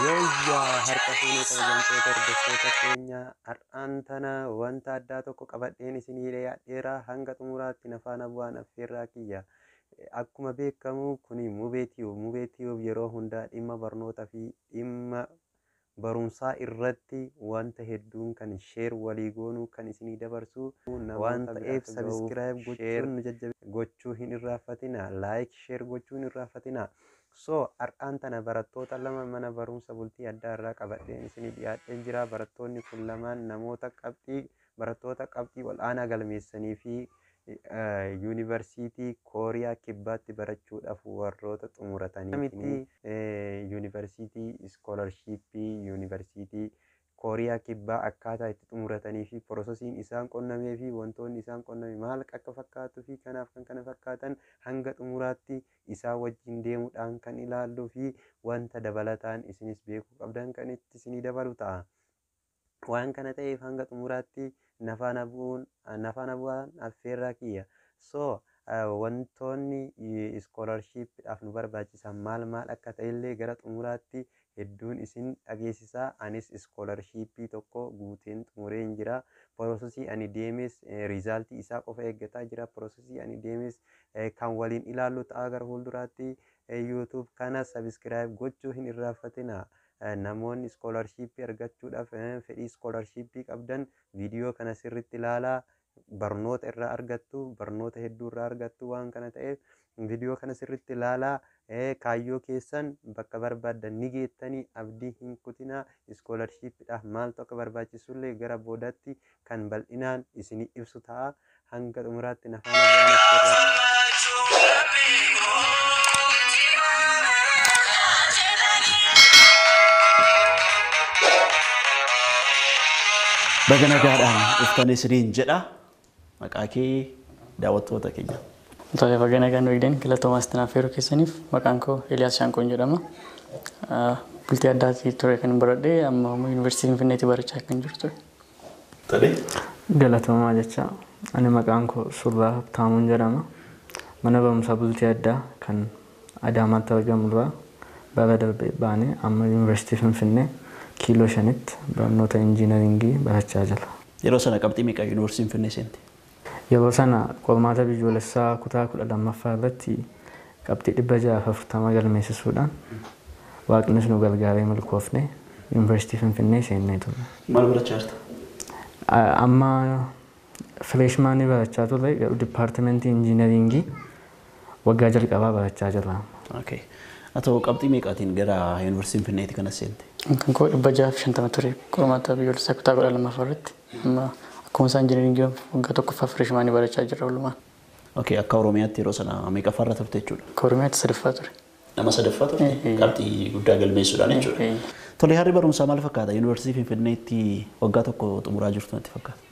Yooyyaa harka fuunee kabajamtoota hordoftoota keenya har'aan tana wanta addaa tokko qabadheen isinii dhiyaadheera hanga xumuraatti na faana bu'aan affeerraa kiyya. Akkuma beekamu kuni mubeetiyuuf yeroo hundaa dhimma barnootaa fi dhimma barumsaa irratti wanta hedduun kan sheer walii goonuu kan isinii dabarsu waan ta'eef sabiskiraayib gochuu hin irraanfatina, laayik sheer gochuu hin irraanfatina. So har'aan tana barattoota lama mana barumsa bultii addaa irraa qabadheen isinii dhiyaadheen jira. Barattoonni kun lamaan namoota barattoota qabxii ol'aanaa galmeessanii fi yuunivarsiitii Kooriyaa Kibbaatti barachuudhaaf warroota xumuratanii yuunivarsiitii iskoolarshiippii yuunivarsiitii Kooriyaa Kibbaa akkaataa itti xumuratanii fi piroosesiin isaan qonnamee fi wantoonni isaan qonname maal akka fakkaatuu fi kanaaf kan kana fakkaatan hanga xumuraatti isaa wajjin deemuudhaan kan ilaalluu fi wanta dabalataan isinis beekuu qabdan kan itti isinii dabalu ta'a. Waan kana ta'eef hanga xumuraatti nafaana bu'aan affeerraa kiyya. So wantoonni iskoolarshiippiidhaaf nu barbaachisan maal akka ta'ellee gara xumuraatti hedduun isin dhageessisaa. Anis iskoolarshiippii tokko guuteen xumureen jira. Piroosesii ani deemes riizaaltii isaa qofa eeggataa jira. Piroosesii ani deemes kan waliin ilaallu ta'a gara fuulduraatti. YouTube kana sabiskiraayib gochuu hin irraanfatina. Namoonni iskoolarshiippii argachuudhaaf fedhii iskoolarshiippii qabdan viidiyoo kana sirriitti ilaalaa. Barnoota irraa argattu, barnoota hedduu irraa argattu. Waan kana ta'eef viidiyoo kana sirriitti ilaalaa. Kaayyoo keessan bakka barbaaddan ni geettanii abdii hin kutinaa. Iskoolarshiippiidhaaf maaltu akka barbaachisullee gara boodaatti kan bal'inaan isinii ibsu ta'a. Hanga xumuraatti na faana bu'aa. Baga nagaadhaan dhuftanii isiniin jedha. Maqaa kee daawwattoota keenya. Tole baga nagaan nu eegdan galatooma asxanaa feeroo keessaniif maqaan koo Eliyaas Shaanqoon jedhama. Bultii addaatti ture kan baradhe amma yuunivarsiitii Finfinneetti barachaa kan jirtu. Tole. Galatoomaa jecha ani maqaan koo Surraa Habtaamuun jedhama. Mana barumsaa bultii addaa kan Adaamaatti argamu irraa bara darbee baanee amma yuunivarsiitii Finfinnee kiiloo 5tti barnoota injiinaringii barachaa jira. Yeroo sana qabxii meeqa yuunivarsiitiin Finfinnee seente? Yeroo sana qormaata biyyoolessaa kutaa 12ffaa irratti qabxii 640 galmeessisuudhaan waaqnis nu gargaaree milkoofne yuunivarsiitii Finfinnee seennee turre. Maal barachaa jirta? Amma fireeshmaanii barachaa turre dipaartimentii injiinaringii waggaa jalqabaa barachaa jirra. Okay. Atoo qabxii meeqaatiin gara yuunivarsiitii Finfinneetti kana seente? Kan koo 650 ture qormaata biyyoolessaa kutaa 12ffaa irratti. Amma akkuma isaan injiinaringii waggaa tokkoffaa fireeshmaanii barachaa jirra walumaan. Okay, akka Oromiyaatti yeroo sana meeqaffaa irra turte jechuudha? Akka Oromiyaatti 3ffaa ture. Nama 3ffaa ture? Qabxii guddaa galmeessuudhaan jechuudha. Tole harri barumsaa maal fakkaata? Yuunivarsiitii Finfinneetti waggaa tokko xumuraa jirtu natti fakkaata.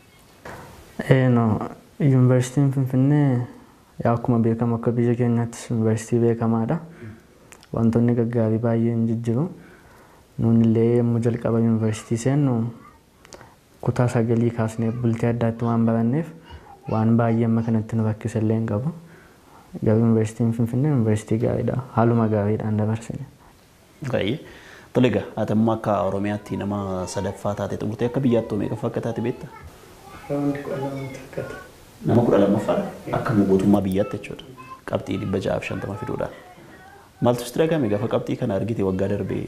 Yuunivarsiitiin Finfinnee akkuma beekamu akka biyya keenyaattis yuunivarsiitii beekamaadha. Wantoonni gaggaarii baay'een jijjiiru. Nunillee yommuu jalqaba yuunivarsiitii seennu kutaa 9 kaasnee bultii addaatti waan baranneef waan baay'ee amma kanatti nu rakkisallee hin qabu. Garuu yuunivarsiitiin Finfinnee yuunivarsiitii gaariidha. Haaluma gaariidhaan dabarsine. Baay'ee. Tole egaa ati amma akka Oromiyaatti nama 3ffaa taate xumurtee akka biyyaatti meeqaffaa akka taate beektaa? Nama 12ffaa akka guutummaa biyyaatti jechuudha. Qabxii 650 fiduudhaan. Maaltu sitti dhagahame gaafa qabxii kana argite waggaa darbee?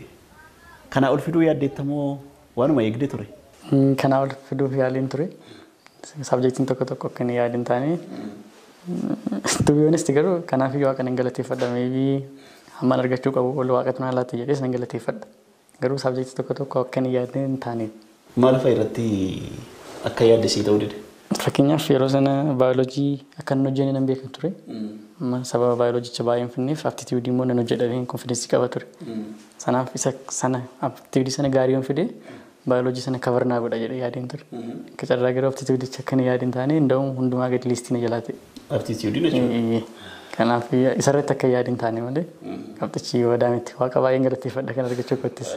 Kana ol fiduu yaaddeettamoo waanuma eegdee ture? Kana ol fiduuf yaaliin ture. Sabjektiin tokko akka hin yaadin taane. To be honest garuu kanaaf iyyuu akka nan galateeffadha. Maybe hammaan argachuu qabu ol waaqatu na laata jedhees nan galateeffadha. Garuu sabjektii tokko akka hin yaadin taane. Maal fa'a irratti akka yaaddesii ta'uu dide? Fakkeenyaaf yeroo sana baayoloojii akka hin hojjenne nan beekan ture. Sababa baayoloojicha baay'een finneef aptituudii immoo nan hojjedhanii konfiidensii qaba ture. Sanaaf isa sana aptituudii sana gaarii yoon fide baayoloojii sana kavarnaa godha jedhee yaadeen ture. Kacarraa gara aptituudicha akka hin yaadin taane hunda'uun hundumaa gadi liistii na jalaa ta'e. Aptituudii jechuudha. Kanaaf isarratti akka yaadin taane malee qabxichi wadaamitti waaqa baay'een galateeffadha kan argachuu kottis.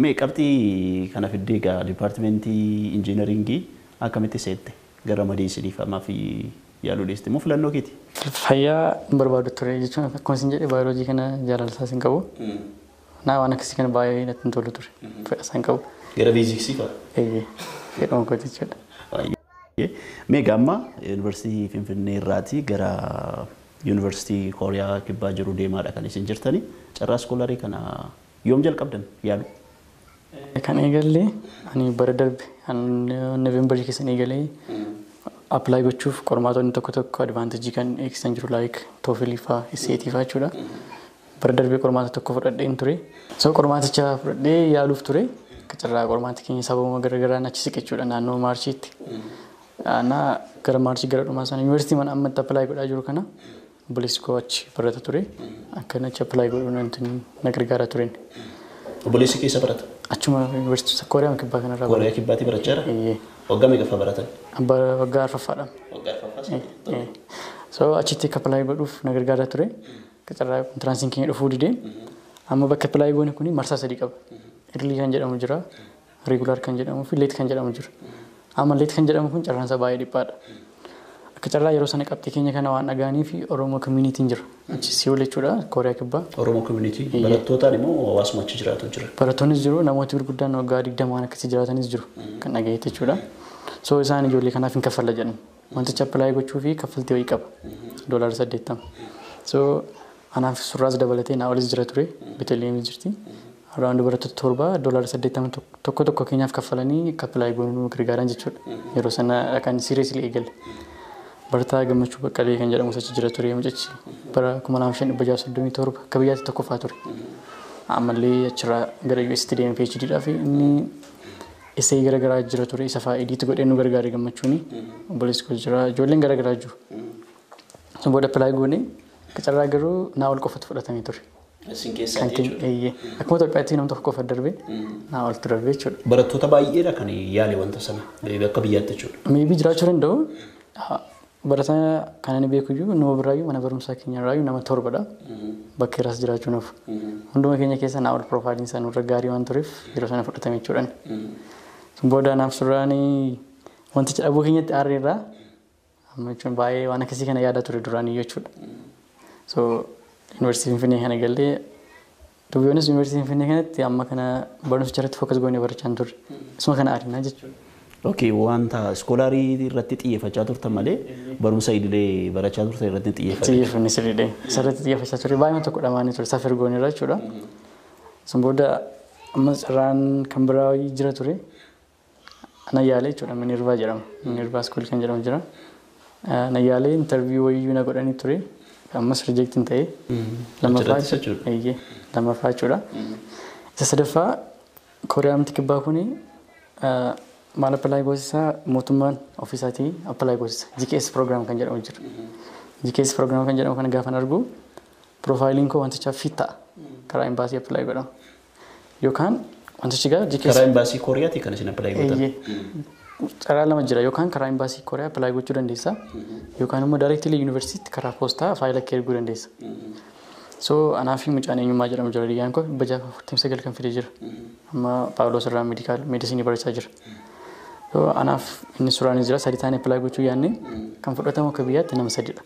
Mee qabxii kana fiddee egaa dipaartimentii injiinaringii akkamitti seette? Gara madiisiniif ammaa fi yaaluu dhiiste moo filannoo keeti? Fayyaa barbaadu ture jechuun akkuma isin jedhe baayoloojii kana jaalalsaa isin qabu. Naa waan akkasii kana baay'ee natti hin tolu ture. Fedha isaan qabu. Gara fiiziksii fa'a. Fedhuma kooti jechuudha. Meeqa amma yuunivarsiitii Finfinnee irraatii gara yuunivarsiitii Kooriyaa kibbaa jiru deemaadha kan isin jirtani. Carraa iskoolarii kana yoom jalqabdan yaadu? Kan eegalee ani bara darbe Noovembarii keessa eegalee apply gochuuf qormaatonni tokko advaanteejii kan eegsisan jiru like TOEFL faa SAT faa jechuudha. Bara darbee qormaata tokko fudhadheen ture. So qormaaticha fudhadhee yaaluuf ture. Carraa qormaata keenya sababuma garaagaraan achi siqe jechuudha naannoo Maarchiitti. Ana gara Maarchii gara dhumaa sana yuunivarsiitii mana ammatti apply godhaa jiru kana obboleessi koo achi barata ture. Akkan achi apply godhuun na gargaara tureen. Obboleessi keessa barata? Achuma yuunivarsiitii Kooriyaa kibbaa kanarraa. Kooriyaa kibbaatti barachaa jira? Waggaa meeqaffaa baratan? Waggaa arfaffaadha. Waggaa arfaffaa? So achitti akka apply godhuuf na gargaara ture. Carraa kontiraansiin keenya dhufuu didee amma bakka apply goone kuni marsaa sadii qaba. Early kan jedhamu jira, regular kan jedhamu fi late kan jedhamu jira. Amma late kan jedhamu kun carraan isaa baay'ee dhiphaadha. Akka carraa yeroo sana qabxii keenya kana waan dhagaanii fi Oromoo community'n jira. Achi Siyool jechuudha Kooriyaa kibbaa. Oromoo community barattootaan immoo hawaasuma achi jiraatu jira. Barattoonnis jiru, namooti gurguddaan waggaa 20 waan akkasii jiraatanis jiru kan dhagayeet jechuudha. So isaan ijoollee kanaaf hin kaffalla jedhan. Wanticha apply gochuu fi kaffaltii wayii qaba. $80. So anaaf surraas dabalatee naa olis jira ture Beeteleem jirti. Around barattoota torba $80 tokko keenyaaf kaffalanii apply goonuu gargaaran jechuudha. Yeroo sana dhaqan seriously eegale. Barataa Gammachuu Baqqalee kan jedhamu achi jira ture mucachi bara 2537 akka biyyaatti tokkoffaa ture. Ammallee achirraa gara UST deemee PhD dhaaf inni essay garagaraa jira ture isa fa'aa ediit godhee nu gargaare Gammachuuni. Obboleessi koo jira ijoolleen garagaraa jiru. Sun booda apply goone carraa garuu naa ol qofatu fudhatamee ture. Isin keessaa jechuudha. Akkuma Itoophiyaatti nama tokko qofa darbee naa oltu darbee jechuudha. Barattoota baay'eedha kan yaale wanta sana akka biyyaatti jechuudha. Maybe jiraachuu danda'u. Barataa kan ani beekuyyuu nama biraayyuu mana barumsaa keenyarraayyuu nama torbadha. Bakka irraas jiraachuu nuuf. Hunduma keenya keessa naa ol piroofaayiliin isaa nurra gaarii waan tureef yeroo sana fudhatame jechuudhaan. Sun booda naaf surraanii wanticha dhabuu keenyatti aarreerraa amma jechuun baay'ee waan akkasii kana yaada ture duraanii jechuudha. So yuunivarsiitii Finfinnee kana galee dubbiyoonis yuunivarsiitii Finfinnee kanatti amma kana barumsicha irratti fookas goonee barachaa turre. Isuma kana aadinaa jechuudha. Okay, wanta iskoolaarii irratti xiyyeeffachaa turtan malee barumsa idilee barachaa turtan irratti xiyyeeffachaa. Xiyyeeffanni sirriidha. Isarratti xiyyeeffachaa ture baay'ee tokko dhamaanii ture safir goonirra jechuudha. Sun booda amma carraan kan biraa jira ture. Nayyaalee jechuudha Minirbaa jedhama. Minirbaa iskoolii kan jedhamu jira. Nayyaalee interviyuu wayiyyuu na godhanii ture. Ammas rijeektiin ta'ee lammaffaa jechuudha. Isa sadaffaa Kooriyaa miti kibbaa kuni maal apply goosisaa mootummaan ofiisaatii apply goosisa. GKS program kan jedhamu jira. GKS program kan jedhamu kana gaafan argu profiiliin koo wanticha fit ta'a karaa imbaasii apply godhama. Yookaan wantichi gaa GKS karaa imbaasii Kooriyaati kan isin apply gootan. Carraa lama jira yookaan karaa imbaasii Kooriyaa apply gochuu dandeessa yookaan immoo directly university karaa poostaa faayila kee erguu dandeessa. So anaa fi mucaan eenyummaa jedhamu jira liyyaan koo 49 kan fidee jira. Amma Paawuloos irraa meedisinii barachaa jira. So anaaf inni suuraan jira sadii taanee apply gochuu yaadne kan fudhatamu akka biyyaatti nama sadiidha.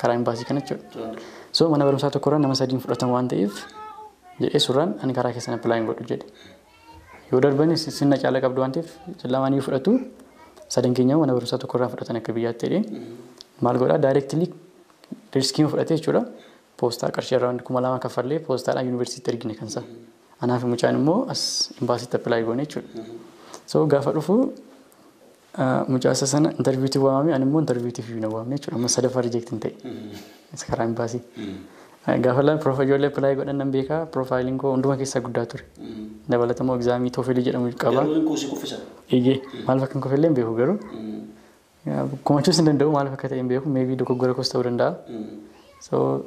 Karaa imbaasii kana jechuudha. So mana barumsaa tokkorraa nama sadiin fudhatamu waan ta'eef jedhee suuraan ani karaa keessan apply godhu jedhe. Yoo darbanis sinna caala qabdu waan ta'eef lamaan yoo fudhatu sadan keenya mana barumsaa tokkorraa fudhatan akka biyyaatti jedhee maal godhaa directly riskii fudhatee jechuudha. Poostaa qarshii irraa 2,000 kaffallee poostaadhaan yuunivarsiitii ergine kan isaa. Anaaf mucaan immoo as imbaasiitti apply goone jechuudha. So gaafa dhufu mucaa isa sana interviiwtii waamame ani immoo interviiwtiif na waamne jechuudha. Amma sadaffaa rijeektiin ta'e. Isa karaa imbaasii. Gaafa laan ijoollee apply godhan nan beekaa piroofaayiliin koo hunduma keessaa guddaa ture. Dabalatammoo egzaamii TOEFL jedhamu qaba. Eeyyee maal fakkan kofillee hin beeku garuu. Kumachuus hin danda'u maal fakka ta'e hin beeku maybe dogoggora koos ta'uu danda'a. So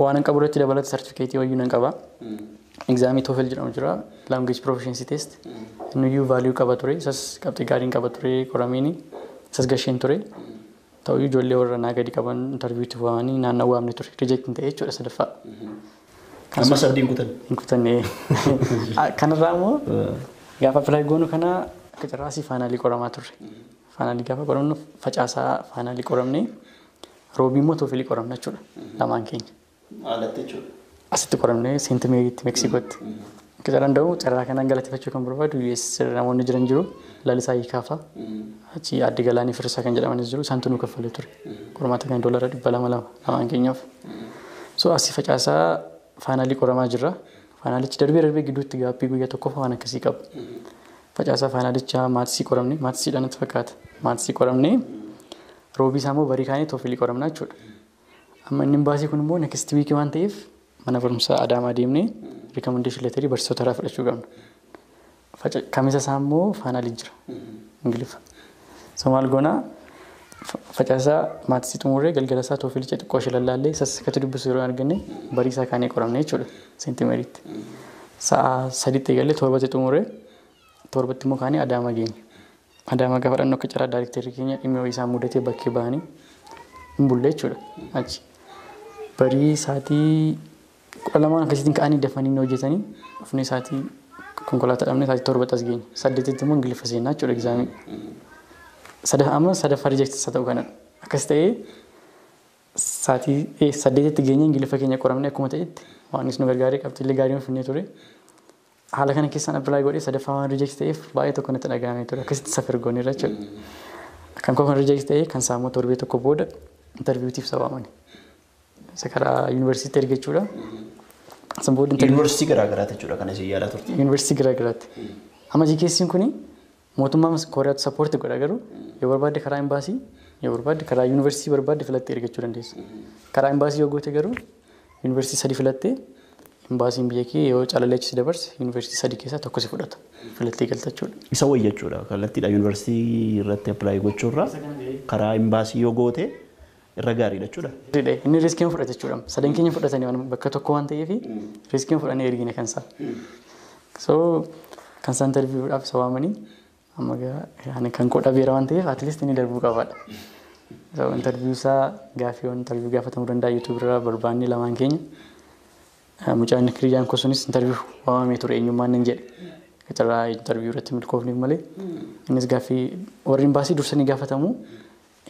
waan hin qabu irratti dabalata sartifikeetii wayyuu nan qaba. Examii TOEFL jedhamu jira language proficiency test. Nuyyuu value qaba ture isas qabxii gaariin qaba ture qoramiini isas gasheen ture. Ta'uu ijoollee warra naa gadi qaban interviiwtii waamanii naannoo waamne ture rijeektiin ta'e jechuudha sadaffaa. Amma sabdiin kutan. Hin kutanne. Kanarraa immoo gaafa apply goonu kana akka carraasii faanaalii qoramaa turre. Faanaalii gaafa qoramnu facaasaa faanaalii qoramne roobii immoo TOEFL qoramna jechuudha lamaan keenya. Haalatti jechuudha. asitti qoramnee Seent Meeriitti Meeksikootti. Akka danda'u carraa kanaan galateeffachuu kan barbaadu US namoonni jiran jiru lalisaa hiikaafa achi addi galaanii firrisaa kan jedhamanis jiru isaan tunuu kaffalee ture qormaata kan doolaara 200 lamaan keenyaaf. So asii facaasaa faanaalii qoramaa jirra. Faanaalichi darbee gidduutti gaappii guyyaa tokkoof waan akkasii qaba. Facaasaa faanaalicha maatisii qoramne maatisiidhaan natti fakkaata. Maatisii qoramne roobii isaa immoo barii kaanii toofilii qoramnaa jechuudha. Amma inni baasii kun immoo next week waan ta'eef mana barumsaa Adaamaa deemnee recommendation letter barsiisota irraa fudhachuu qabna. Kamisa isaa immoo faanaalii jira Ingiliffa. So maal goonaa facaasaa maatisii xumurree galgala isaa toofilicha xiqqoo ishee lallaallee sassakatu dubbisu yeroo arganne barii isaa kaanii qoramne jechuudha Seent Meeriitti. Sa'a 3tti eegalee torbatti xumurree torbatti immoo kaanii Adaamaa geenye. Adaamaa gaafa dhannoo akka carraa daayirikteerri keenya dhimma isaa mudatee bakkee bahanii hin bulle jechuudha achi. Barii sa'aatii 12 akkasitiin ka'anii dafanii hojjetanii dhufnee sa'aatii konkolaataa dhabnee sa'aatii 7 as geenye. 8tti immoo Ingiliffa seenaa jechuudha egzaamii. Amma sadaffaa rijeektii isa ta'u kanadha. Akkas ta'ee sa'aatii 8tti geenye Ingiliffa keenya qoramne akkuma ta'etti waan nu gargaaree qabxiilee gaarii finnee ture. Haala kana keessaan appilaayi godhee sadaffaa waan rijeektii ta'eef baay'ee tokko natti dhaga'amee ture. Akkasitti safar goonirra jechuudha. Kan koo kan rijeektii ta'ee kan saamuu torbee tokko booda intarviiyuutiif sabaamani. Isa karaa yuunivarsiitii ergachuudha. Yuunivarsiitii garaagaraatti jechuudha kan isin yaalaa turte. Yuunivarsiitii garaagaraatti. Amma GKS'n kuni mootummaan Kooriyaatti sappoortii godha garuu yoo barbaadde karaa imbaasii yoo barbaadde karaa yuunivarsiitii barbaadde filattee ergachuu dandeessa. Karaa imbaasii yoo goote garuu yuunivarsiitii 3 filattee imbaasiin biyya kee yoo calaleechisi dabarse yuunivarsiitii 3 keessaa tokko si fudhata filattee galtachuudha. Isa wayya jechuudha kallattiidha yuunivarsiitii irratti appilaayi gochuurraa karaa imbaasii yoo goote irra gaariidha jechuudha. Inni riiskiin fudhate jechuudha. Sadan keenya fudhatanii bakka tokko waan ta'eef riiskiin fudhanii ergine kan isaa. So kan isaan interviiwudhaaf isa waamanii amma kan koo dhabeera waan ta'eef atleast inni darbuu qabaadha. So interviiw isaa gaaffiiwwan interviiw gaafatamuu danda'a YouTube irraa barbaanne lamaan keenya. Mucaan Kiriyaan Kosunis interviiw waamamee ture eenyummaan hin jedhe. Carraa interviiw irratti milkoofneef malee innis gaaffii warri imbaasii dursanii gaafatamu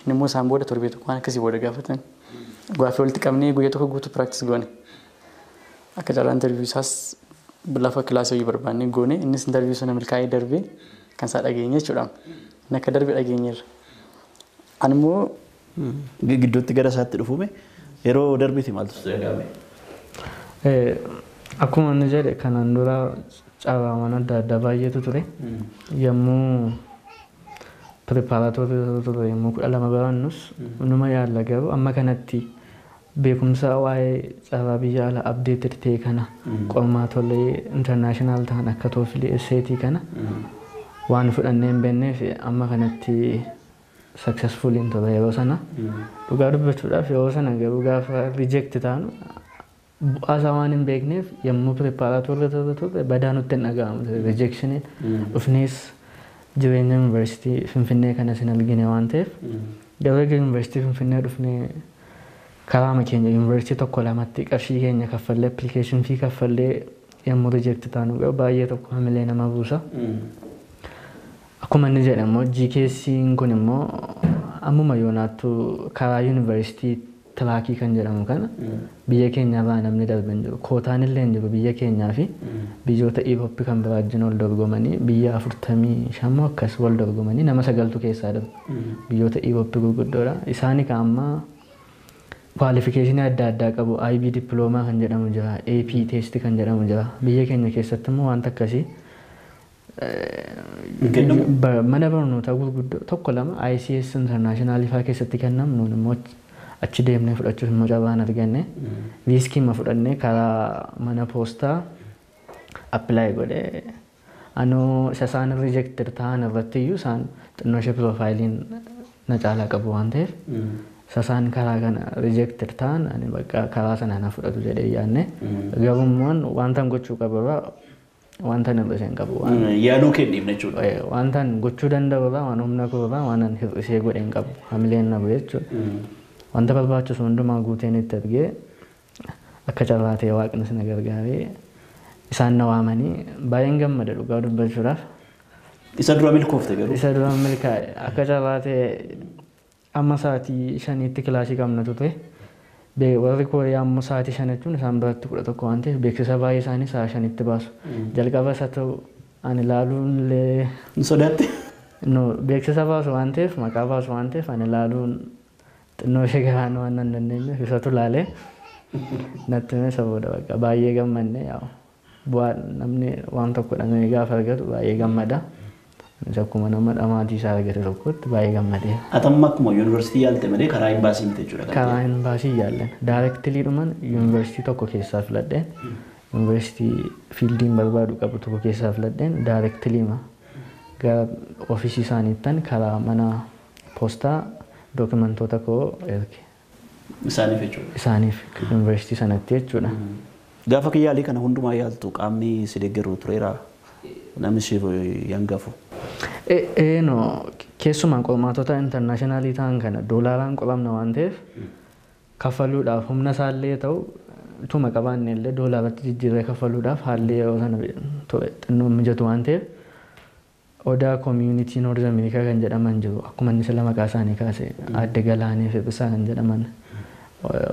inni immoo isaan booda torbee tokko waan akkasii booda gaafatan. Gaaffii walitti qabnee guyyaa tokko guutuu practice goone. Akka carraa interviiw isaas lafa kilaasii wayii barbaannee goone innis interviiw sana milkaa'ee darbee kan isaa dhageenye jechuudha. Inni akka darbe dhageenyeerra. Ani immoo gidduutti gara isaatti dhufume yeroo darbeeti maaltu dhagahame? Akkuma inni jedhe kanaan dura carraawwan adda addaa baay'eetu ture. Yommuu preparaatoorii ture yommuu 12 barannus numa yaalla garuu amma kanatti beekumsa waa'ee carraa biyya alaa updated ta'e kana qormaatolee international ta'an akka TOEFL SAT kana waan fudhannee hin beekneef amma kanatti successful hin ture yeroo sana. Dhugaa dubbachuudhaaf yeroo sana garuu gaafa reject ta'an bu'aasaa waan hin beekneef yommuu preparaatoorii ture badaa nutti hin dhaga'amu rejectioniin dhufnees jireenya yuunivarsiitii Finfinnee kana sin argine waan ta'eef garuu yuunivarsiitii Finfinnee dhufnee karaa keenya yuunivarsiitii tokko lamatti qarshii keenya kaffallee application fee kaffallee yommuu reject taanu garuu baay'ee tokko hamilee nama buusa. Akkuma inni jedhe immoo GKS'n kun immoo ammuma yoonaattu karaa yuunivarsiitii tiraakii kan jedhamu kana biyya keenyaarraa namni darban jiru. Kootaan illee hin jiru biyya keenyaa fi biyyoota Iirooppii kan biraa wajjin wal dorgomanii biyya 45 akkas wal dorgomanii nama 9tu keessaa darbu. Biyyoota Iirooppii gurguddoodha. Isaanii kan ammaa kwaalifikeeshinii adda addaa qabu. IB dippiloomaa kan jedhamu jira. AP test kan jedhamu jira. Biyya keenya keessatti immoo wanta akkasii mana barnootaa gurguddoo tokko lama ICS international faa keessatti kennamu immoo achi deemnee fudhachuuf immoo carraan arganne riiskiin fudhannee karaa mana poostaa appilaayi godhee anoo isa isaan rejected ta'an irratti iyyuu isaan xinnoo ishee piroofaayiliin na caalaa qabu waan ta'eef isa isaan karaa kana rejected ta'an ani bakka karaa sana na fudhatu jedhee yaadne garummaan wantan gochuu qaburraa wantan hir'isee hin qabu. Yaaduu kenniif jechuudha. Wantan gochuu danda'urraa waan humna koorraa waan hir'isee godhe hin qabu hamileen na bu'e jechuudha. Wanta barbaachisu hundumaa guuteen itti argee akka carraa ta'e waaqni na gargaaree isaan na waamanii baay'een gammada dhugaa dubbachuudhaaf. Isa dura milkoofte garuu? Isa dura milkaa'e akka carraa ta'e amma sa'aatii 5tti kilaasii qabna ture. warri Kooriyaa ammoo sa'aatii 5 jechuun isaan biratti 11 waan ta'eef beeksisa baay'ee isaanii sa'a 5tti baasu. Jalqabas haa ta'u ani ilaaluun illee Sodaatte. beeksisa baasu waan ta'eef maqaa baasu waan ta'eef ani ilaaluun xinnoo ishee gahaan waan nan dandeenyeef isatu ilaalee natti hime saboodha bakka baay'ee gammanne yaa bu'aa namni waan tokko dhamee gaafa argatu baay'ee gammada. Akkuma nama dhamaatii isaa argate tokkotti baay'ee gammadee. Atamma akkuma yuunivarsiitii yaalte malee karaa imbaasii miti jechuudha. Karaa imbaasii yaallan. Daayirektiliidhumaan yuunivarsiitii tokko keessaa filadheen yuunivarsiitii fiildiin barbaadu qabu tokko keessaa filadheen daayirektiliima gara ofiisii isaaniittan karaa mana poostaa dookimentoota koo erge. Isaaniif jechuudha. Isaaniif yuunivarsiitii sanatti jechuudha. Gaafa kiyyaalii kana hundumaa yaaltu qaamni si deeggaru tureera namni si yangafu. No keessumaa qormaatota intarnaashinaali ta'an kana doolaaraan qoramna waan ta'eef kaffaluudhaaf humna isaallee ta'u tuma qabaanne illee doolaaratti jijjiirree kaffaluudhaaf haalli yeroo sana xinnoo mijatu waan ta'eef odaa koomiinitii noorz ameerikaa kan jedhaman jiru akkuma inni sila maqaa isaanii kaase adde galaanee febisaa kan jedhaman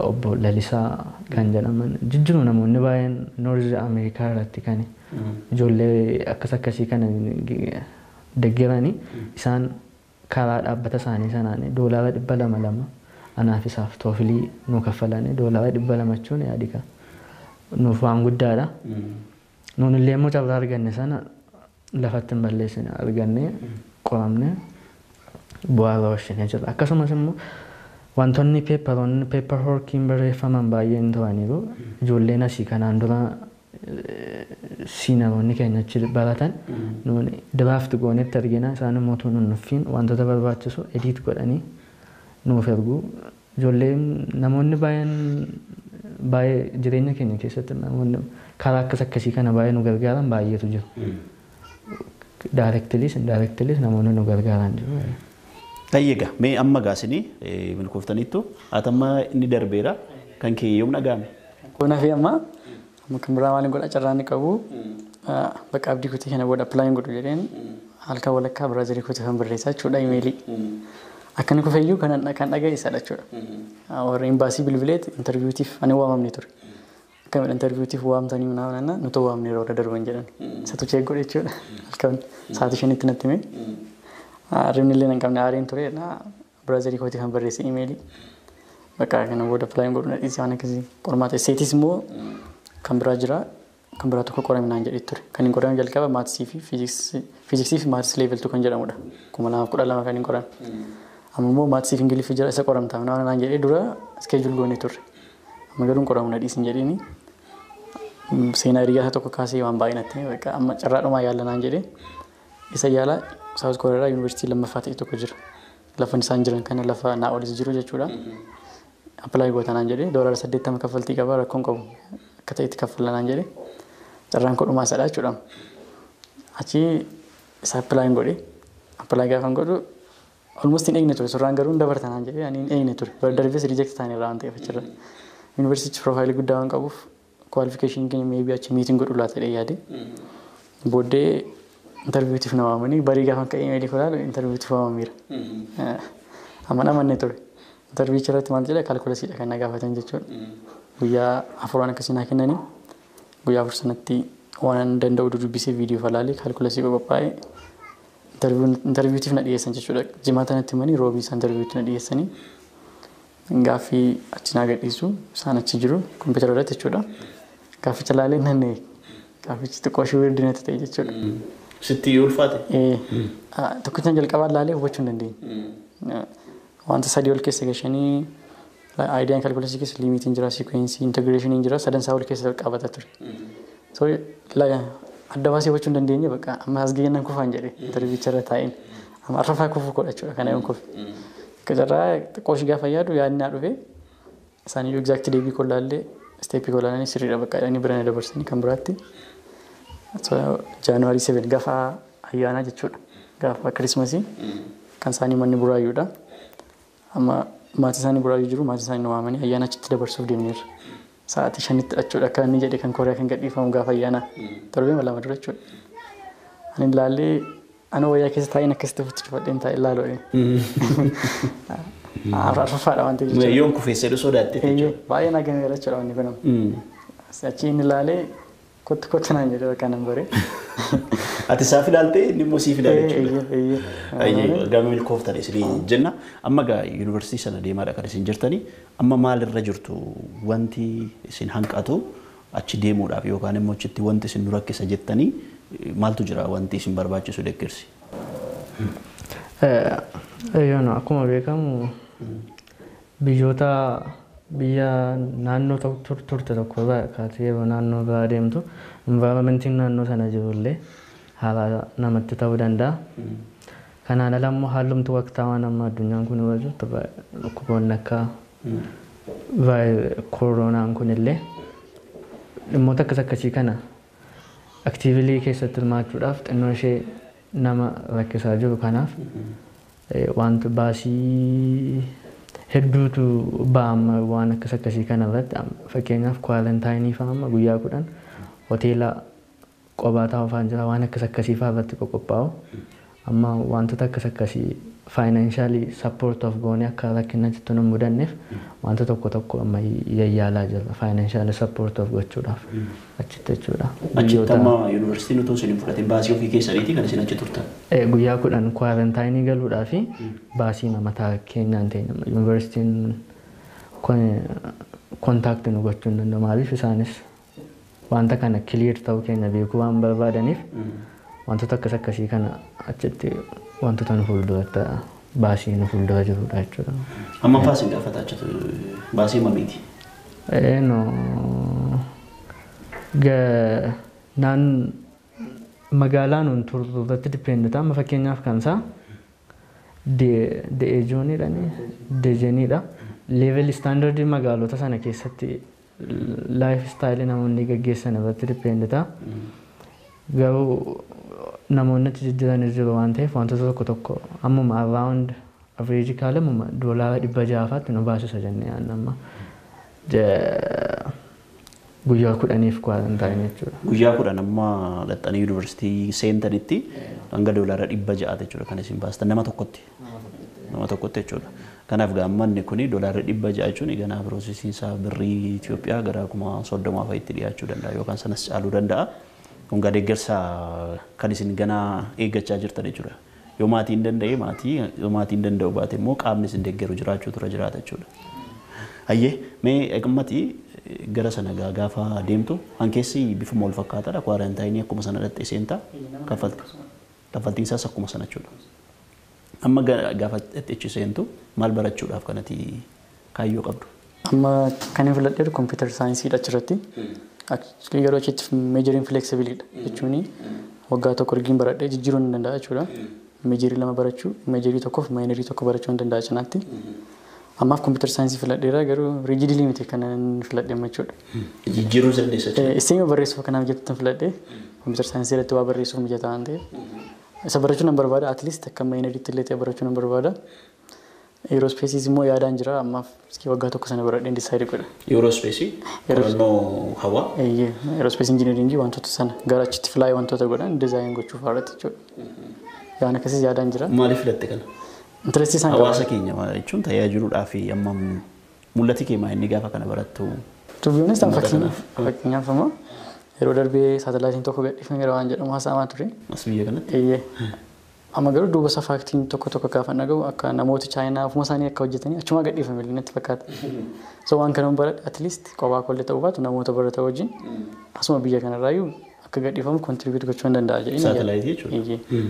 obbo Lalisaa kan jedhaman jijjiiru namoonni baay'een noorz ameerikaa irratti kan ijoollee akkas akkasii kana deeggaranii isaan karaa dhaabbata isaanii sanaan doolaara 200 anaaf isaaf toofilii nu kaffalanii doolaara 200 jechuun yaadika nuuf waan guddaadha. Nuun illee immoo carraa arganne sana lafatti hin balleessine arganne qoramne bu'aa rooshinee jira. Akkasumas immoo wantoonni peepar hoorkiin barreeffaman baay'een ta'aniiru ijoolleen asii kanaan dura siinaroonni keenya achi baratan nuuni diraafti goonetti argina isaan immoo tuun nuffiin wantoota barbaachisu ediit godhanii nuuf ergu ijoolleen namoonni baay'ee jireenya keenya keessatti namoonni karaa akkas akkasii kana baay'ee nu gargaaran baay'eetu jiru. Daayirektiliis namoonni nu gargaaran jiru. Tayyega mee amma gaasini milkooftaniittu atamma inni darbeera kan kee yoom dhagaame? Kuna fi amma kan biraa maaliin godha carraan qabu bakka abdii kutii kana booda appilaayin godhu jedheen halkan walakkaa biraaziilii kutii kan barreessaa jechuudha imeelii. Akka inni kufeeyyuu kan dhagaye isadha jechuudha. Warra imbaasii bilbileet intarviitiif ani waamamne ture. Akkamiidha intarviitiif waamtanii naannoo nuti waamne yeroo darban jedhan. Isatu cheek godhe jechuudha. Halkan sa'aatii 5tti natti hime. Rifni illee hin qabne aariin ture biraaziilii kutii kan barreesse imeelii. Bakka kana booda appilaayin godhu nadhiisee waan akkasii qormaata. Seetis immoo kan biraa jira kan biraa tokko qoraminaan jedhee ture kan hin qoramin jalqaba maatisii fi fiiziksii fi maatis leevel 2 kan jedhamudha 2012 kan hin qoran amma immoo maatisii fi ingiliffii jira isa qoramtaa naan jedhee dura iskeejul goonee turre amma garuu qoramna dhiisin jedheeni seenaa hiriyaa tokko kaasee waan baay'inatti bakka amma carraadhumaa yaalla naan jedhee isa yaala South Korea University lammaffaa ta'e tokko jira lafa isaan jiran kana lafa naa olis jiru jechuudha appilaayi gootanaan jedhee $80 kaffaltii qaba rakkoon qabu akka ta'etti kaffalanaan jedhee carraan kodhumaa sadhaa jechuudha. Achi isa appilaayin godhee appilaayi gaafan godhu almost hin eegne ture surraan garuu dabartanaan jedhee ani hin eegne ture bara darbees riijekti ta'anii irraa waan ta'eef achirra. Yuunivarsiitii piroofaayilii guddaa waan qabuuf kwaalifikeeshinii keenya meebii achi miitiin godhu laata jedhee yaade. Booddee intarviitiif na waamanii barii gaafan ka'ee imeelii kolaalu intarviitiif waamameera. Amma namanne ture. Intarviicha irratti maal jedhee kaalkulasiidha kan na gaafatan jechuudha. Guyyaa afuran akkasii naa kennanii guyyaa afur sanatti waan danda'u dubbisee viidiyoo falaalee kaalkulasii qophaa'ee intarviitiif na dhiyeessan jechuudha. Jimaata natti himanii roobii isaan intarviitiif na dhiyeessanii gaaffii achi naa gadhiisu isaan achi jiru kompiitara irratti jechuudha. Gaafficha laalee nanne gaaffichi xiqqoo ishee weerdinatti ta'e jechuudha. Sitti ulfaate? Tokkichaan jalqabaan laalee hubachuu hin dandeenye. Wanta sadii ol keessa gashanii aayidiyaan kaalkulasii keessa liimitiin jira, siikwensii, integreeshiniin jira, sadansaa ol keessa qabata ture. So adda baasee hubachuu hin dandeenye bakka amma as geennan kufaan jedhee intarviicha irra taa'een amma arrafaa kufu godha jechuudha kana yoon kufe. Kajarraa xiqqoo ishee gaafa yaadu yaadni naa dhufe isaanii egzaaktii deebii kollaallee isteeppii kollaalanii sirriidha bakka inni bira na dabarsanii kan biraatti. Jaanuwaarii 7 gaafa ayyaanaa jechuudha gaafa kirismasii kan isaanii manni buraayyuudha. Amma maatii isaanii buraayyuu jiru maatii isaanii nu waamanii ayyaana achitti dabarsuuf deemneerra. Sa'aatii 5tti jechuudha akka inni jedhe kan Kooriyaa kan gadhiifamu gaafa ayyaanaa torbee lama dura jechuudha. Ani ilaallee ana wayyaa keessa taa'een akkasitti ofitti cufadheen taa'ee ilaaloo Arfafaadha wanti jechuudha. Yoon kufeessee sodaatte jechuudha. Baay'ee nageenya jechuudha wanni kun. Achiin ilaalee kottu naan jedhu kanan bare. Ati isaaf ilaaltee inni immoo siif ilaale jechuudha. Gama milkooftan isin jenna. Amma gaa yuunivarsiitii sana deemaadha kan isin jirtanii. Amma maalirra jirtu wanti isin hanqatu achi deemuudhaaf yookaan immoo achitti wanti isin nu rakkisa jettanii maaltu jira wanti isin barbaachisu deeggarsi? Akkuma beekamu biyya naannoo turte tokko kaatee yeroo naannoo biraa deemtu environmentiin naannoo sana jirullee haala namatti ta'uu danda'a. Kanaan ala immoo haalumti waqtaawwan amma addunyaan kun irra jirtu dhukkuboonni akka koronaan kunillee dhimmoota akkasii kana aktiivilii keessatti hirmaachuudhaaf xinnoo ishee nama rakkisaa jiru kanaaf wanti baasii hedduutu ba'ama waan akkasii kana irratti fakkeenyaaf kwaarantaayinii fa'aa guyyaa 10 hoteela qophaa taa'uufaan jira waan akkasii fa'aa irratti qophaa'u amma wantoota akkasii faayinaanshaali sappoort of goonee akka rakkinatti tunu mudanneef wanta tokko amma yayyaalaa jira faayinaanshaali sappoort of gochuudhaaf achitti jechuudha. Achitti amma yuunivarsiitiin utuu isin fudhatiin baasii ofii keessaniiti kan isin achi turtan? Guyyaa 10 kwaarantaayinii galuudhaa fi baasii mataa keenyaan ta'e yuunivarsiitiin kontaaktii nu gochuu hin danda'u maaliif isaanis wanta kana kiliir ta'uu keenya beekuu waan barbaadaniif wantoota akkasii kana achitti wantoota nu fuulduratti baasii nu fuuldura jirudha jechuudha. Amma baasii gaafataa jirtu baasii mamiiti? Magaalaa nuun turre irratti dipeendita amma fakkeenyaaf kan isaa deejeniidha. Leevel istaandardii magaalota sana keessatti laayif istaayilii namoonni gaggeessan irratti dipeendita. Garuu namoonni achi jijjiiranis jiru waan ta'eef wantoota tokko ammuma around average kaalamu $600 nu baasisa jennee yaadna guyyaa 10 kwaarantaayinii jechuudha. Guyyaa 10 amma dhaxxanii yuunivarsiitii seentanitti hanga $600 jechuudha kan isin baastan nama tokkotti jechuudha. Kanaaf gaammanni kuni $600 jechuun ganaaf piroosesiinsaa birrii Itoophiyaa gara 30 fa'itti dhiyaachuu danda'a yookaan sanas caaluu danda'a. Kun deeggarsa kan isin ganaa eeggachaa jirtan jechuudha. Yoo maatii hin danda'e yoo maatii hin danda'u baate immoo qaamni isin deeggaru jiraachuu tura jiraata jechuudha. Ayyee mee eegummatii gara sana gaafa deemtu hankeessi bifuma wal fakkaataadha kwaarantaayinii akkuma sana dhattee seenta kaffaltiin isaas akkuma sana jechuudha. Amma gaafa dhattee seentu maal barachuudhaaf kanatti kaayyoo qabdu? Amma kan hin filadheeru kompiitar saayinsiidha achirratti. Actually yeroo achitti meejeriin flexibilidha jechuun waggaa tokko ergiin baradhee jijjiiruu ni danda'a jechuudha. Meejerii 2 barachuu meejerii tokkoof maayinerii tokko barachuu ni danda'a cinaatti. Ammaaf kompiitar saayinsii filadheera garuu riijidilii miti kan filadhee jechuudha. Jijjiiruu dandeessa jechuudha. Isin barreessuuf kanaaf jettan filadhee kompiitar saayinsii irratti waa barreessuuf mijataa waan ta'eef isa barachuu nan barbaada at least akka maayineriitti illee barachuu nan barbaada. Aerospace immoo yaadaan jira ammaaf waggaa tokko sana baradheen decide godha. Aerospace qorannoo hawaa? Aerospace engineering wantoota sana gara achitti fly wantoota godhan design gochuuf haadhatti jechuudha. Yaan akkasii yaadaan jira. Maaliif filatte kana? Interest isaan hawaasa keenya jechuun tajaajiluudhaaf amma mul'ati kee maa inni gaafa kana barattu? To be honest fakkeenyaaf amma yeroo darbee saatalaayitiin tokko gadhiifamee waan jedhamu haasa'amaa ture. As biyya kanatti? Amma garuu duuba isaa faaktiin tokko gaafa nagahu akka namoota chaayinaa ofuma isaanii akka hojjetanii achuma gadhiifame natti fakkaata. So waan kana baradhe at least qophaa kollee ta'uu baatu namoota barata wajjin asuma biyya kanarraayyuu akka gadhiifamu contribute gochuu hin danda'a jedhanii. Saatalaayitii jechuudha.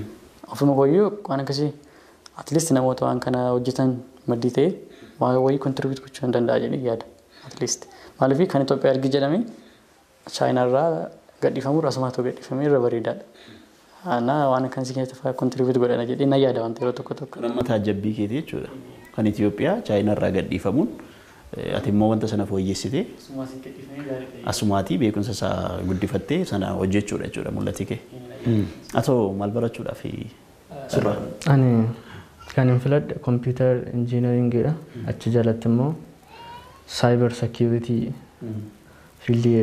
Ofuma kooyyuu waan akkasii at least namoota waan kana hojjetan maddii ta'e waan wayii contribute gochuu hin danda'a jedhanii yaada at least. Maaliif kan Itoophiyaa ergi jedhame chaayinaarraa gadhiifamu asumaatu gadhiifame irra bareedaadha. Ana waan kan si keessatti contribute godhana jedhee na yaada waan yeroo tokko. Nama taajabbii keetii jechuudha. Kan Itoophiyaa chaayinaarraa gadhiifamuun ati immoo wanta sana fooyyessitee asumaatii beekumsa isaa guddifattee sana hojjechuudha jechuudha mul'ati kee. Atoo maal barachuudhaaf sirraa? Ani kan hin filadhe computer engineeringidha. Achi jalatti immoo cyber security fiildii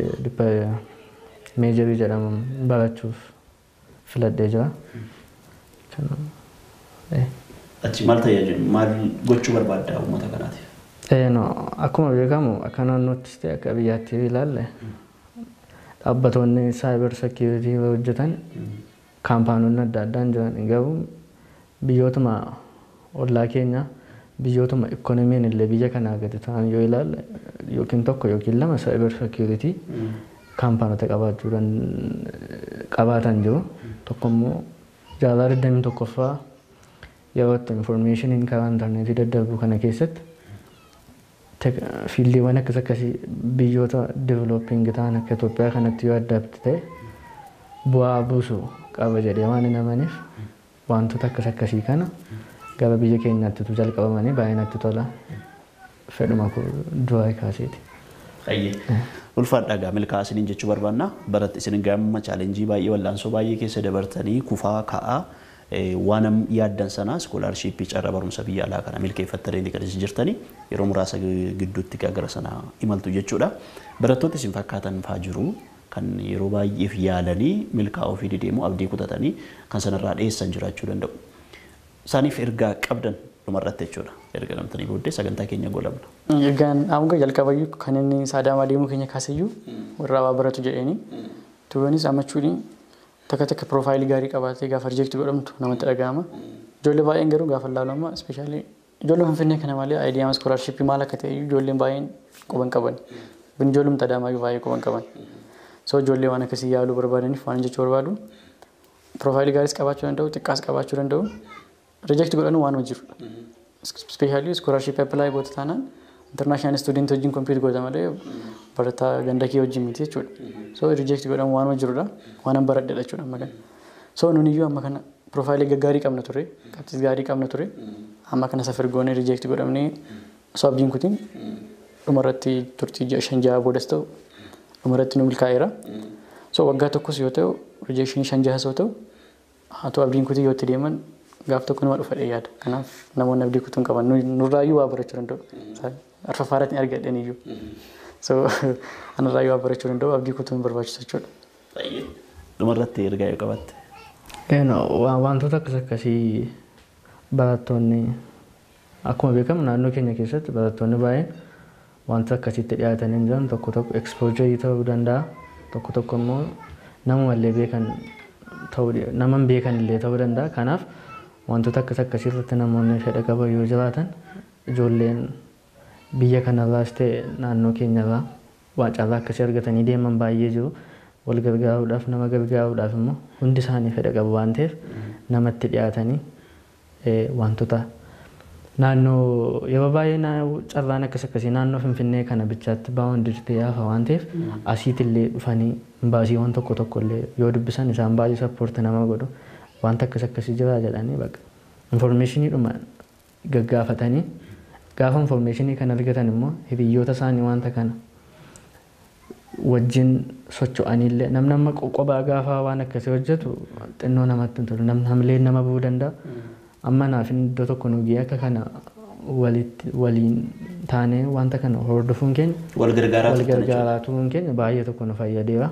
meejarii jedhamu barachuuf filadhee jira. Achi maal tajaajila maal gochuu barbaadda uummata kanaatiif? Akkuma beekamu akka naannoottis ta'e akka biyyaatti ilaalle dhaabbattoonni cyber security hojjetan kaampaanonni adda addaan jiran garuu biyyootuma ollaa keenya biyyootuma ikoonomiin illee biyya kanaa gadi ta'an yoo ilaalle yookiin tokko yookiin lama cyber security kaampaanota qabaatan jiru. Tokko immoo jaalala 21ffaa yeroo itti informationiin karaa intarneetii daddarbu kana keessatti fiildiiwwan akkasii biyyoota developing ta'an akka Itoophiyaa kanatti yoo addaatti ta'e bu'aa buusu qaba jedhee waan hin amaniif wantoota akkasii kana gara biyya keenyaatti jalqabamanii baay'inatti tola fedhuma duraa kaaseeti. Ulfaadhaa milkaa'aa isiniin jechuu barbaanna. Baratti isin gama chaalenjii baay'ee wallaansoo baay'ee keessa dabartanii kufaa ka'aa waan yaaddan sana iskoolaarshiippii carraa barumsa biyya alaa kana milkeeffattanii kan isin jirtanii yeroo muraasa gidduutti gara sana imaltu jechuudha. Barattoonni isin fakkaatan fa'aa jiru kan yeroo baay'eef yaalanii milkaa'uu fi deemuu abdii kutatanii kan sanarraa dheessan jiraachuu danda'u. Isaaniif ergaa qabdan dhumarratti jechuudha. Erga namtanii booddee sagantaa keenya goolabna. Ergaan amma jalqabayyuu kan inni saadaamaa deemuu keenya kaaseyyuu warra waa baratu jedheeni tubanis ammachuudhi takka piroofaayilii gaarii qabaatee gaafa rijeektii godhamtu namatti dhaga'ama. Ijoollee baay'een garuu gaafa ilaalama ispeeshaalii ijoollee Finfinnee kana malee aayidiyaan iskoolaarshiippii maal akka ta'e ijoolleen baay'een quban qaban. Ijoolleen Adaamaa baay'ee quban qaban. So ijoollee waan akkasii yaaluu barbaadaniif waan jechuu barbaadu piroofaayilii gaariis qabaachuu danda'u xiqqaas qabaachuu danda'u rijeektii godhanu waan hojirudha. Ispeeshaalii iskoolaarshiippii appilaayi goota taanaan internaashinaal istuudentii wajjin kompiit goota malee barataa ganda kee wajjin miti jechuudha. So rijeektii godhamu waan hojirudha waan baradheedha jechuudha amma kana. So nuniyyuu amma kana piroofaayilii gaggaarii qabna ture qabxiis gaarii qabna ture amma kana safar goonee rijeektii godhamnee osoo abdiin kutiin dhumarratti turtii 5-6 boodas ta'u dhumarratti nu milkaa'eera. So waggaa tokkos yoo ta'u rijeekshinii 5-6 yoo ta'u haa ta'u abdiin kutii yoo itti deeman gaaf tokko nama dhufa yaada. Kanaaf namoonni abdii kutuun qaban nurraayyuu waa barachuu danda'u. Arfafaarratti argadhan iyyuu. So anarraayyuu waa barachuu danda'u abdii kutuun barbaachisu jechuudha. Dhumarratti ergaa yoo qabatte. Wantoota akkasii barattoonni akkuma beekamu naannoo keenya keessatti barattoonni baay'een wanta akkasitti dhiyaatanii jiran tokko exposure ta'uu danda'a. Tokko immoo namumallee beekan nama beekan illee ta'uu danda'a. Kanaaf wantoota akkasii irratti namoonni fedha qaban yoo jiraatan ijoolleen biyya kanarraas ta'e naannoo keenyarraa waan carraa akkasii argatanii deeman baay'ee jiru. Wal gargaaruudhaaf nama gargaaruudhaaf immoo hundi isaanii fedha qabu waan ta'eef namatti dhiyaatanii wantoota naannoo yeroo baay'ee carraan akkasii naannoo Finfinnee kana bichaatti baawwan dirtee hafa waan ta'eef asiitillee dhufanii imbaasiiwwan tokko illee yoo dubbisan isaan baay'ee sappoorti nama godhu. Wanta akkasii jira jedhanii bakka informationiidhuma gaggaafatanii gaafa informationii kan argatan immoo hiriyoota isaanii wanta kana wajjin socho'anillee namni amma qophaa gaafa waan akkasii hojjetu xinnoo namatti tolu namni nama bu'uu danda'a. Amma naaf iddoo tokko nuugii akka kana waliin taanee wanta kana hordofuun keenya wal gargaaraa turuun keenya baay'ee tokko nu fayyadeera.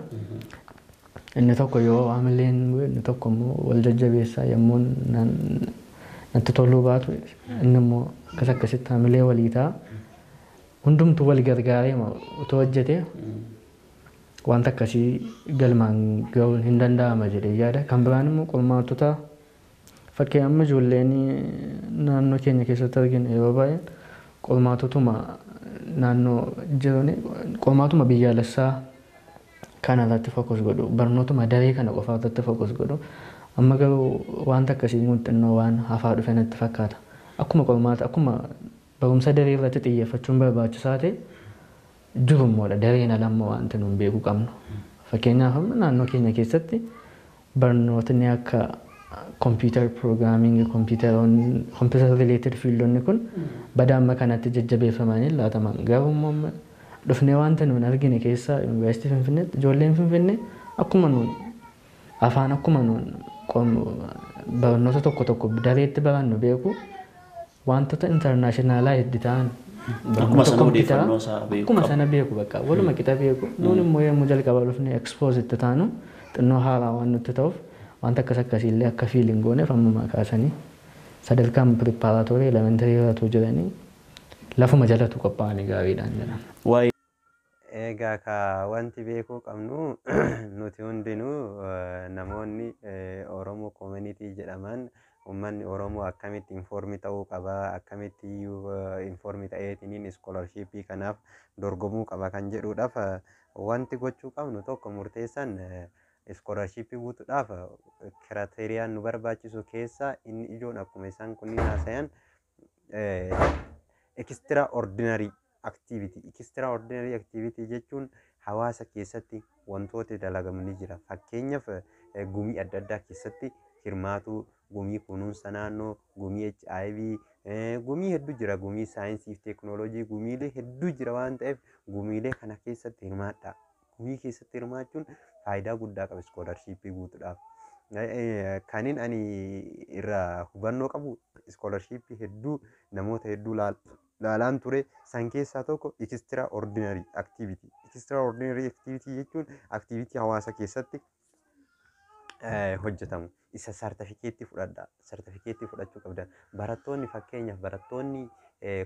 Inni tokko yoo amilleen inni tokko immoo wal jajjabeessaa yommuu natti toluu baatu inni immoo akkasitti amillee walii ta'a. Hundumtuu wal gargaaree otoo hojjetee wanta akkasii galmaan ga'uun hin danda'ama jedhee yaada. Kan biraan immoo qormaatota fakkeenyaaf ijoolleen naannoo keenya keessatti arginu yeroo baay'ee qormaatotuma naannoo jiran qormaatuma biyyaalessaa kana irratti fokus godhu barnootuma daree kana qofa irratti fokus godhu amma garuu wanta akkasii muuxannoo waan hafaa dhufe natti fakkaata. Akkuma barumsa daree irratti xiyyeeffachuun barbaachisaa ta'e jirummoodha dareen alamma wanti nuun beekuu qabnu. Fakkeenyaaf naannoo keenya keessatti barnootni akka computer programming computer related fiildonni kun bada amma kanatti jajjabeeffamanii laataman garuu immoo dhufnee wanta nuun argine keessaa yuunivarsiitii Finfinneetti ijoolleen Finfinnee akkuma nuun afaan akkuma nuun barnoota tokko dareetti barannu beeku wantoota internaashinaala heddi ta'an akkuma sana beeku bakka waluma qixa beeku nuun immoo yommuu jalqaba dhufnee expose itti taanu xinnoo haaraa waan nutti ta'uuf wanta akkasiillee akka fiiliin gooneef ammuma kaasanii sadarkaan piripaaraatoorii elementarii irratti jiranii lafuma jalatu qophaa'anii gaariidhaan jedhama. Waa'ee Egaa ka wanti beekuu qabnu nuti hundinuu namoonni Oromoo community jedhaman uummanni Oromoo akkamitti informi ta'uu qaba, akkamitti informi ta'eetiin iskoolarshipii kanaaf dorgomuu qaba kan jedhuudhaaf wanti gochuu qabnu tokko murteessan iskoolarshipii guutuudhaaf kiraateeriyaan nu barbaachisu keessaa inni ijoon akkuma isaan kunniin haasayan extraordinary activity. Extraordinary activity jechuun hawaasa keessatti wantoota dalagamu ni jira. Fakkeenyaaf gumii adda addaa keessatti hirmaatu, gumii kunuunsa naannoo, gumii HIV, gumii hedduu jira. Gumii saayinsii fi teekinooloojii, gumiilee hedduu jira waan ta'eef gumiilee kana keessatti hirmaadha. Gumii keessatti hirmaachuun faayidaa guddaa qaba iskoolarshipii guutuudhaaf. Kaniin ani irraa hubannoo qabu iskoolarshipii hedduu namoota hedduu laalaan ture san keessaa tokko extraordinary activity. Extraordinary activity jechuun activity hawaasa keessatti hojjetamu. Isa sartifikeetti fudhadha. Sartifikeetti fudhachuu qabda. Barattoonni fakkeenyaaf barattoonni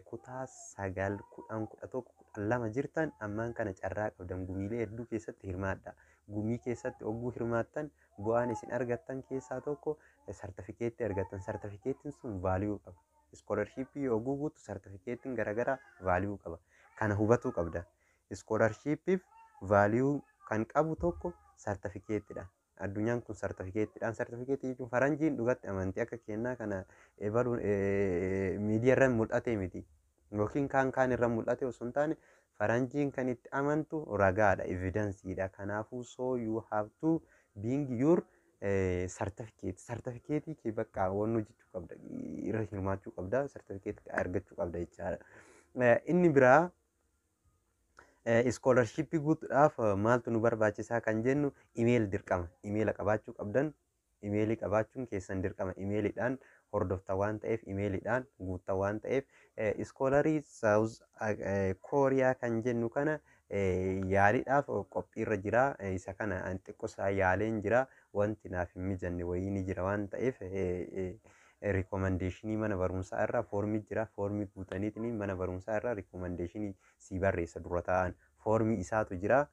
kutaa 9, 10, 11, 12 jirtan ammaan kana carraa qabdan gumiilee hedduu keessatti hirmaadha. Gumii keessatti ogguu hirmaattan bu'aan isin argattan keessaa tokko sartifikeetti argattan. Sartifikeettiin sun vaaliyuu qaba. Iskoolarshipii ogguu guutu sartifikeettiin garaagaraa vaaliyuu qaba. Kana hubatuu qabda. Iskoolarshippiif vaaliyuu kan qabu tokko sartifikeettidha. Addunyaan kun sartifikeettidhaan. Sartifikeettii jechuun faranjiin dhugatti amantii akka kennaa kana ebaluun miidiyaa irra mul'ate miti. Yookiin kaan irra mul'ate osoo hin taane faranjiin kan itti amantu ragaadha, evidensiidha. Kanaafuu so you have to being your certificate. Certificate kee bakka waan hojjechuu qabda, irra hirmaachuu qabda, certificate argachuu qabda jechaadha. Inni biraa iskoolarshipii guutuudhaaf maaltu nu barbaachisaa kan jennu imeeli dirqama. Imeela qabaachuu qabdan. Imeelii qabaachuun keessan dirqama. Imeeliidhaan hordofta waan ta'eef imeeliidhaan guutta waan ta'eef iskoolarii Saawuz Kooriyaa kan jennu kana yaaliidhaaf qophiirra jira. Isa kana xiqqoosaa yaaleen jira. Wanti naaf hin mijanne wayii ni jira waan ta'eef rikomendeeshinii mana barumsaa irraa foormii jira. Foormii guutaniitiin mana barumsaa irraa rikomendeeshinii si barreessa dura taa'an. Foormii isaatu jira.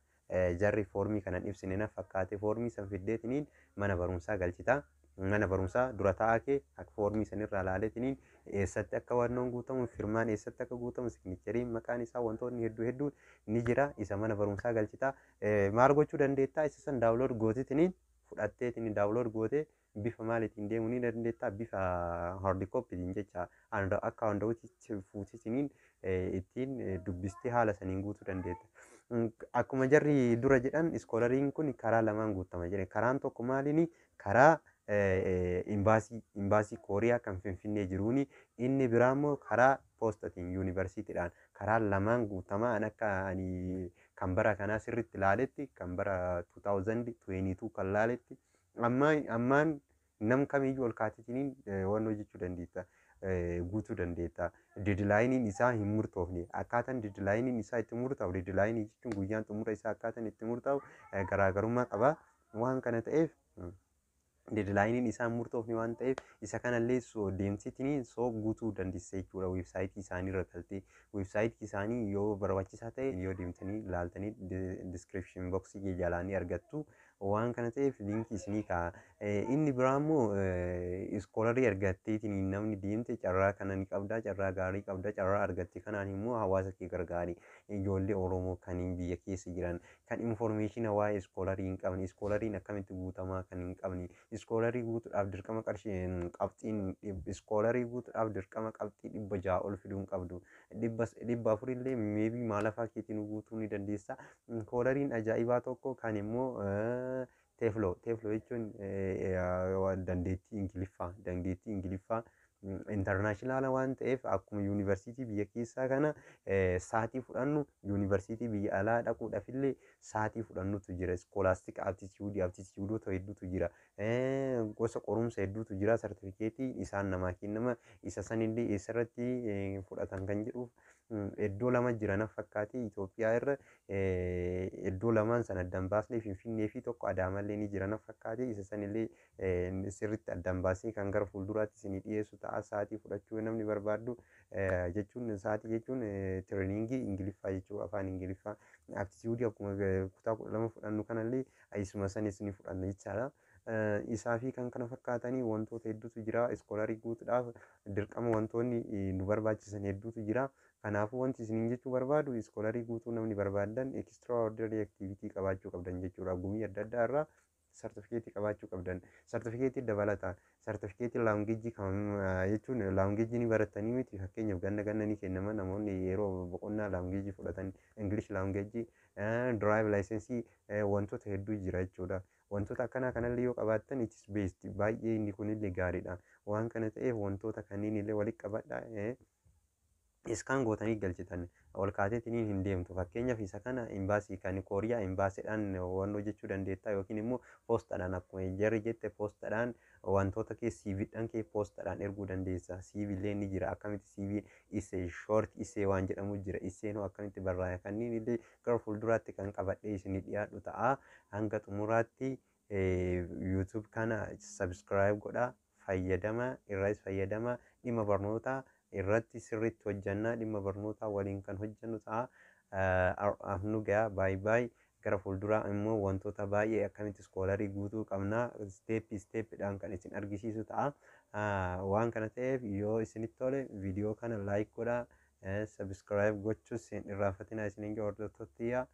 Jarri foormii kanan ibsine na fakkaate foormii san fiddeetiniin mana barumsaa galchita. Mana barumsaa dura taa'aa kee akka foormii sanirraa ilaaleetiniin eessatti akka wannoon guutamu, firmaan eessatti akka guutamu, signichariin maqaan isaa wantoonni hedduu ni jira. Isa mana barumsaa galchita. Maal gochuu dandeettaa? Isa san daawulood gooteetiniin fudhatteetiniin daawulood gootee bifa maaliitiin deemuu ni dandeettaa? Bifa hardikooppiitiin jecha akka hunda'uutti fuutitiniin ittiin dubbistee haala saniin guutuu dandeetta. Akkuma jarri dura jedhan iskoolariin kun karaa lamaan guutama jedhe. Karaan tokko maaliini? Karaa imbaasii Kooriyaa kan Finfinnee jiruuni. Inni biraa immoo karaa poostatiin yuunivarsiitiidhaan. Karaa lamaan guutamaa akka ani kan bara kanaa sirriitti ilaaletti kan bara 2022 kan ilaaletti ammaan nam kamiyyuu ol kaatitiniin waan hojjechuu dandeetta. Guutuu dandeetta. Deedlaayiniin isaa hin murtoofne. Akkaataan deedlaayiniin isaa itti murtaa'u deedlaayinii jechuun guyyaan xumura isaa akkaataan itti murtaa'u garaagarummaa qaba. Waan kana ta'eef deedlaayiniin isaa hin murtoofne waan ta'eef isa kanallee deemsitiniin guutuu dandeessa jechuudha. Weebsaayitii isaanii irra galtee weebsaayitii isaanii yoo barbaachisaa ta'e yoo deemtanii ilaaltanii diskiripshin boksii jalaa ni argattu. Waan kana ta'eef liinkii isinii kaa'a. Inni biraa immoo iskoolarii argatteetiin namni deemte carraa kana ni qabda, carraa gaarii qabda, carraa argatte kanaan immoo hawaasa kee gargaari. Ijoollee Oromoo kan biyya keessa jiran kan informeeshina waa'ee iskoolarii hin qabne, iskoolariin akkamitti guutamaa kan hin qabne, iskoolarii guutuudhaaf dirqama qabxiin iskoolarii guutuudhaaf dirqama qabxii 600 ol fiduu hin qabdu. 400 illee meebii maalafaa keetiin guutuu ni dandeessa. Iskoolariin ajaa'ibaa tokko kan immoo teefloo jechuun dandeettii Ingiliffaa intarnaashinaala waan ta'eef akkuma yuunivarsiitii biyya keessaa kana sa'aatii fudhannu yuunivarsiitii biyya alaa dhaquudhaaf illee sa'aatii fudhannutu jira. Iskoolaastik aptituudota hedduutu jira. Gosa qorumsa hedduutu jira. Sartifikeetii isaan namaa kennama. Isa sanillee eessarratti fudhatan kan jedhuuf iddoo lama jira na fakkaate Itoophiyaa irra iddoo lamaan sana addaan baasnee Finfinnee fi tokko Adaamallee ni jira na fakkaate. Isa sanillee sirriitti addaan baasnee kan gara fuulduraatti isinii dhiyeessu ta'a. Sa'aatii fudhachuu namni barbaadu jechuun sa'aatii jechuun tireeningii Ingiliffaa jechuudha afaan Ingiliffaa. Aptituudii akkuma kutaa 12 fudhannu kanallee isuma sanis ni fudhanna jechaadha. Isaa fi kan kana fakkaatanii wantoota hedduutu jira. Iskoolarii guutuudhaaf dirqama wantoonni nu barbaachisan hedduutu jira. Kanaafuu wanti isiniin jechuu barbaadu iskoolarii guutuu namni barbaadan extraordinary activity qabaachuu qabdan jechuudha. Gumii adda addaa irraa sartifikeetii qabaachuu qabdan. Sartifikeetii dabalata. Sartifikeetii laangeejii jechuun laangeejii ni baratanii miti fakkeenyaaf ganna ni kennama namoonni yeroo boqonnaa laangeejii fudhatan English laangeejii drive license wantoota hedduu jira jechuudha. Wantoota akkanaa kanallee yoo qabaattan it is best baay'ee inni kunillee gaariidha. Waan kana ta'eef wantoota kanneen illee walitti qabadhaa. Iskaan gootanii galchitan ol kaateetiin hin deemtu. Fakkeenyaaf isa kana imbaasii kan Kooriyaa imbaasiidhaan waan hojjechuu dandeettaa yookiin immoo poostaadhaan akkuma jarri jette poostaadhaan wantoota kee CVdhaan kee poostaadhaan erguu dandeessa. CV illee ni jira. Akkamitti CV isee short isee waan jedhamu jira. Iseen akkamitti barraa'e kanneen illee gara fuulduraatti kan qabadhee isinii dhiyaadhu ta'a. Hanga xumuraatti YouTube kana subscribe godhaa. Fayyadama irraas fayyadama dhimma barnootaa irratti sirriitti hojjannaa dhimma barnootaa waliin kan hojjannu ta'a. Nu gahaa baay'ee gara fuulduraa immoo wantoota baay'ee akkamitti iskoolarii guutuu qabnaa steeppiidhaan kan isin argisiisu ta'a. Waan kana ta'eef yoo isinitti tole viidiyoo kana laayik godhaa. Subscribe gochuus hin irraanfatinaa isiniin hordoftoota.